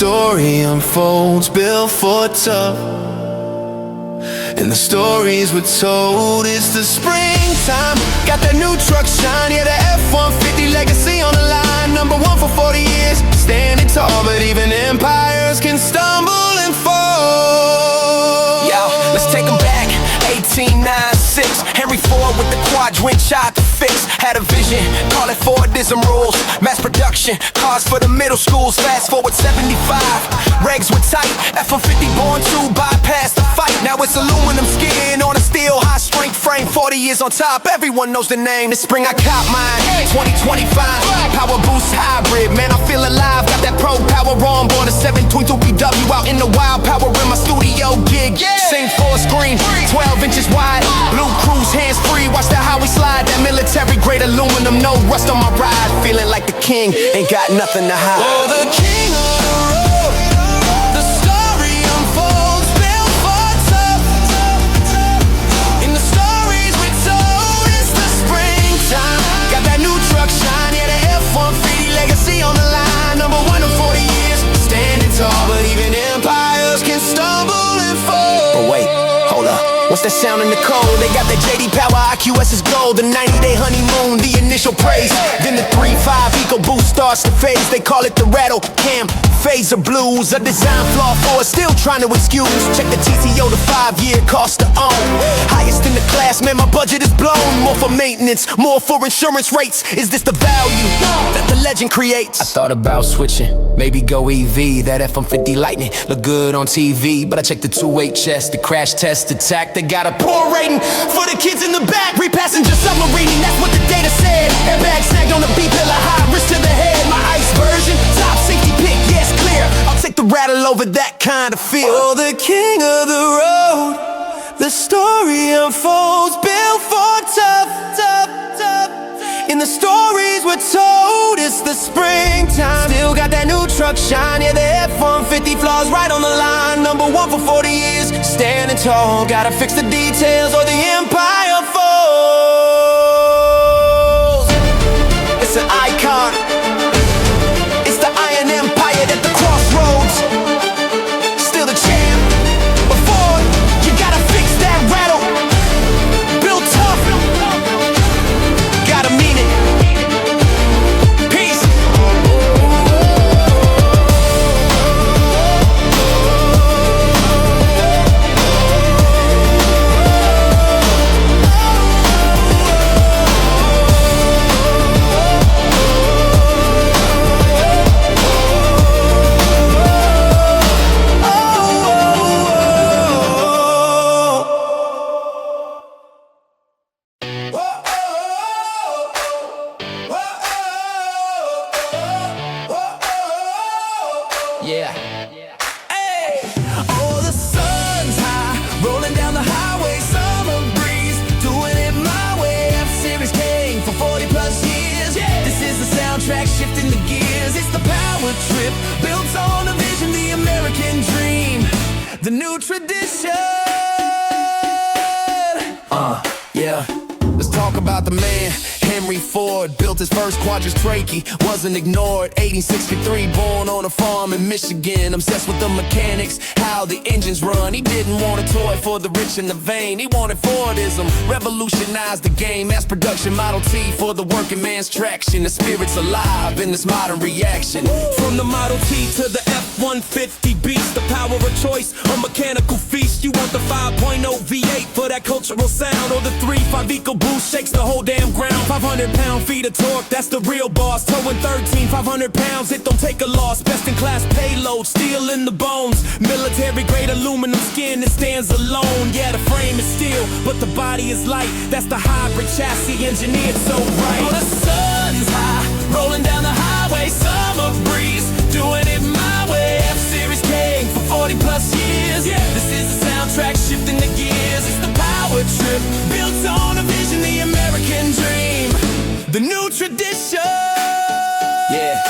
story unfolds, built for tough. And the stories we're told is the springtime. Got that new truck shine, yeah, the F-150 legacy on the line. Number one for 40 years, standing tall, but even empires can stumble and fall. Yo, let's take them back, 1896. Henry Ford with the quadrant tried to fix. Had a vision, call it Fordism rules. Mass production, cars for the middle schools. Fast forward 75, regs were tight. F-150 born to bypass the fight. Now it's aluminum skin on a steel high strength frame. 40 years on top, everyone knows the name. This spring I caught mine, 2025. Power boost hybrid, man I feel alive. Got that pro power on board a 722 PW out in the wild. Power in my studio gig, same full screen, 12 inches wide. Blue cruise, hands free, watch that how we slide. That military grade aluminum, no rust on my ride. Feeling like the king, ain't got nothing to hide. Oh, the king of the road, the story unfolds, built for tough. In the stories we told, it's the springtime. Got that new truck shine, yeah, the F-150 legacy on the line. Number one in 40 years, standing tall, but even empires can stumble and fall. But wait, hold up. What's that sound in the cold? They got that JD Power IQS is gold. The 90-day honeymoon, the initial praise. Then the 3.5 EcoBoost starts to phase. They call it the rattle cam phaser blues. A design flaw for it, still trying to excuse. Check the TCO, the 5-year cost to own. Highest in the class, man, my budget is blown. More for maintenance, more for insurance rates. Is this the value that the legend creates? I thought about switching, maybe go EV. That F-150 Lightning look good on TV. But I checked the 2HS, the crash test attack. They got a poor rating for the kids in the back. Re-passenger submarining, that's what the data said. Airbag snagged on the B-pillar, high risk to the head. My ice version, top safety pick, yes, clear. I'll take the rattle over that kind of feel. Oh, the king of the road, the story unfolds, built for tough. In the stories we're told, it's the springtime. Still got that new truck shine, yeah, the F-150 flaws right on the line. Number one for 40 years, standing tall. Gotta fix the details or the empire falls. It's an icon, it's the Iron Empire at the crossroads. Still the champ, before you gotta fix that rattle. Built tough, gotta mean it. Peace. Yeah. Hey! Oh, the sun's high, rolling down the highway, summer breeze, doing it my way. F-Series king for 40 plus years. This is the soundtrack shifting the gears. It's the power trip, built on a vision, the American dream, the new tradition. Yeah. Let's talk about the man, Henry Ford. Built his first quadristrachea, wasn't ignored. 1863, born on a farm in Michigan. Obsessed with the mechanics, how the engines run. He didn't want a toy for the rich and the vain. He wanted Fordism, revolutionized the game. Mass production, Model T for the working man's traction. The spirit's alive in this modern reaction. From the Model T to the F-150 beast, the power of choice, a mechanical feast. You want the 5.0 V8 for that cultural sound, or the 3.5 EcoBoost shakes the whole damn ground. 500 pound-feet of torque, that's the real boss. Towing 13, 500 pounds, it don't take a loss. Best in class payload, steel in the bones. Military grade aluminum skin, it stands alone. Yeah, the frame is steel, but the body is light. That's the hybrid chassis engineered so right. Oh, the sun's high, rolling down the highway, summer breeze, doing it my way. F-Series king for 40 plus years. This is the soundtrack shifting the gears. It's the power trip, built on a vision, the American dream, the new tradition. Yeah.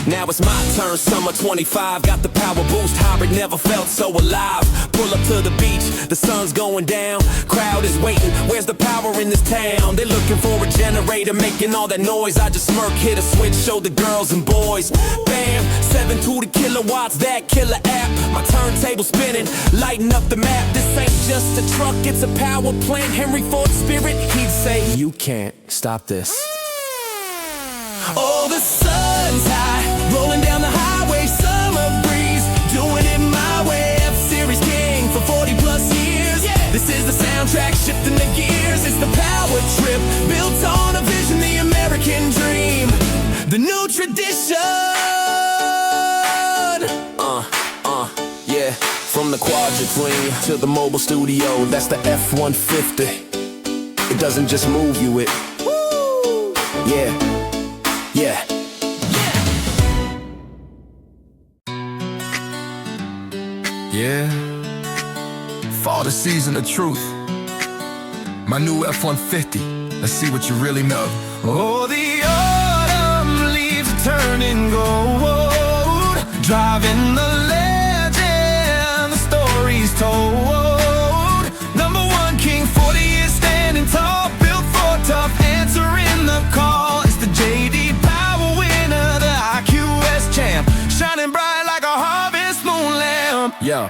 Now it's it's my turn, summer 25. Got the power boost, hybrid, never felt so alive. Pull up to the beach, the sun's going down. Crowd is waiting, where's the power in this town? They're looking for a generator, making all that noise. I just smirk, hit a switch, show the girls and boys. Bam, 720 kilowatts, that killer app. My turntable spinning, lighting up the map. This ain't just a truck, it's a power plant. Henry Ford's spirit, he'd say, you can't stop this. Oh, the sun's high, rolling down the highway, summer breeze, doing it my way. F-Series king for 40 plus years. This is the soundtrack, shifting the gears. It's the power trip, built on a vision, the American dream, the new tradition. Yeah, from the quadra-dream to the mobile studio, that's the F-150. It doesn't just move you, it, woo, yeah. Yeah. Yeah. Fall the season of truth. My new F-150. Let's see what you really know. Oh, the autumn leaves are turning gold. Driving the legend, the story's told. Number one king, 40 years standing tall, built for tough, answering the call. It's the JD champ, shining bright like a harvest moon lamp. Yeah.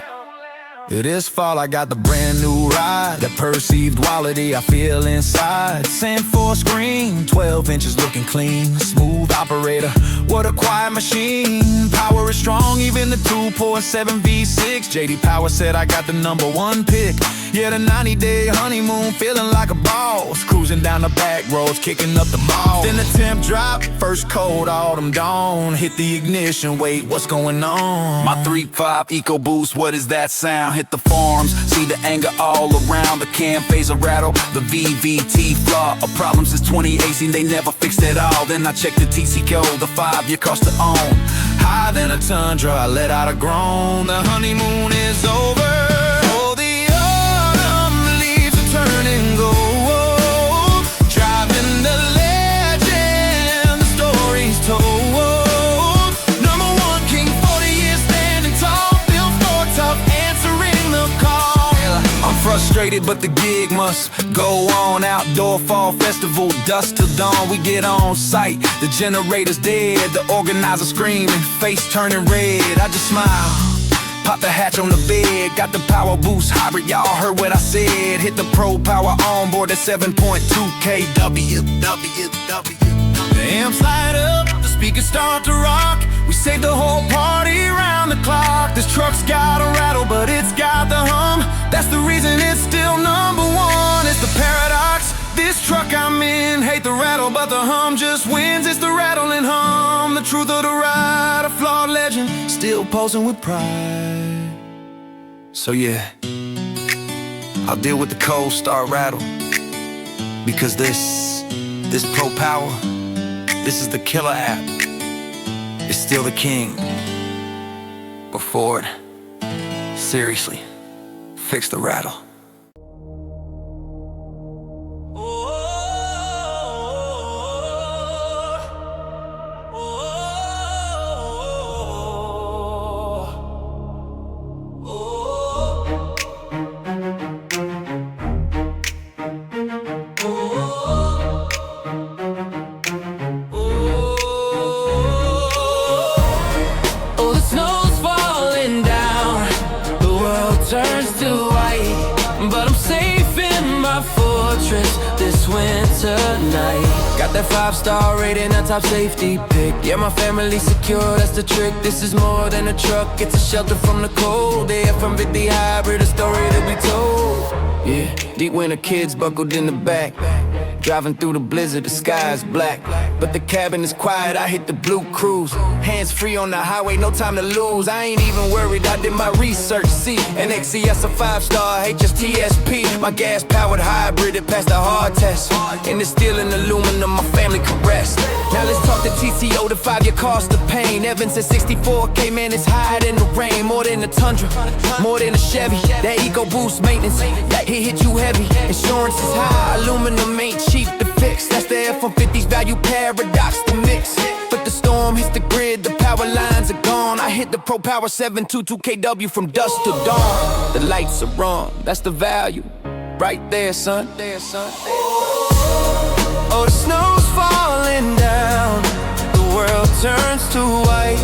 It is fall, I got the brand new ride. That perceived quality I feel inside. Sand for screen, 12 inches looking clean. Smooth operator, what a quiet machine. Power is strong, even the 2.7 V6. JD Power said I got the #1 pick. Yeah, the 90-day honeymoon, feeling like a boss. Cruising down the back roads, kicking up the ball. Then the temp drop, first cold autumn dawn. Hit the ignition, wait, what's going on? My 3.5 EcoBoost, what is that sound? Hit the farms, see the anger all around. The cam phase a rattle, the VVT flaw. A problem since 2018, they never fixed it all. Then I checked the TC code, the 5-year cost to own. Higher than a tundra, I let out a groan. The honeymoon is over. Oh, the autumn leaves are turning gold. Driving the legend, the story's told. #1 king, 40 years standing tall, built for tough, answering the call. I'm frustrated, but the gig must go on. Outdoor fall festival, dusk till dawn. We get on site, the generator's dead, the organizer screaming, face turning red. I just smile, pop the hatch on the bed. Got the power boost hybrid, y'all heard what I said. Hit the pro power on board at 7.2 kW. The amps light up, the speakers start to rock. We save the whole party round the clock. This truck's got a rattle, but it's got the hum. That's the reason it's still #1. It's the paradox. This truck I'm in, hate the rattle, but the hum just wins. It's the rattle and hum, the truth of the ride. A flawed legend, still posing with pride. So yeah, I'll deal with the cold start rattle, because this Pro Power, this is the killer app. It's still the king. But Ford, seriously, fix the rattle. Turns to white, but I'm safe in my fortress this winter night. Got that 5-star rating, a top safety pick. Yeah, my family's secure, that's the trick. This is more than a truck, it's a shelter from the cold. The F-150 hybrid, a story to be told. Yeah, deep winter kids buckled in the back. Driving through the blizzard, the sky's black, but the cabin is quiet, I hit the blue cruise. Hands free on the highway, no time to lose. I ain't even worried, I did my research. See, an XCS, a 5-star, HSTSP. My gas-powered hybrid, it passed the hard test. And it's steel and aluminum, my family can rest. Now let's talk the TCO, the 5-year cost of pain. Evans at 64K, man, it's higher than the rain. More than a Tundra, more than a Chevy. That EcoBoost maintenance, he hit you heavy. Insurance is high, aluminum ain't cheap to fix. fix. That's the F-150's value paradox, the mix. But the storm hits the grid, the power lines are gone. I hit the Pro Power 722 kW from dusk till dawn. The lights are on, that's the value, right there, son. Oh, the snow's falling down, the world turns to white,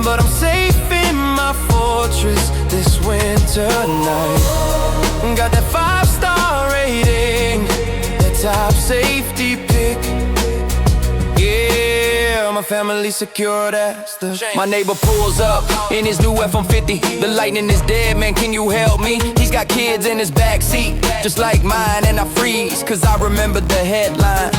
but I'm safe in my fortress this winter night. Got that 5-star rating, that top safety pick. Yeah, my family secure, that's the. My neighbor pulls up in his new F-150. The lightning is dead, man, can you help me? He's got kids in his backseat, just like mine, and I freeze, cause I remember the headline.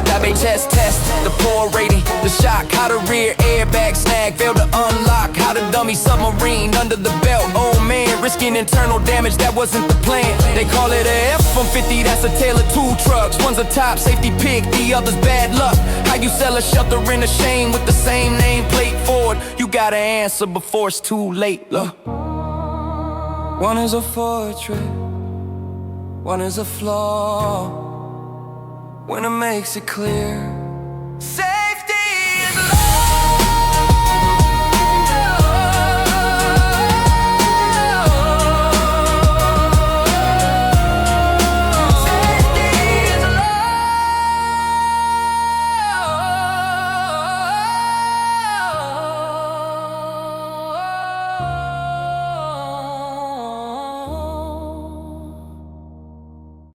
Diabetes test, the poor rating, the shock, how the rear airbag snag failed to unlock, how the dummy submarine under the belt. Oh man, risking internal damage, that wasn't the plan. They call it a F-150, that's a tale of two trucks. One's a top safety pick, the other's bad luck. How you sell a shelter in a shame with the same nameplate forward? You gotta answer before it's too late. Look. One is a fortress, one is a flaw. When it makes it clear, say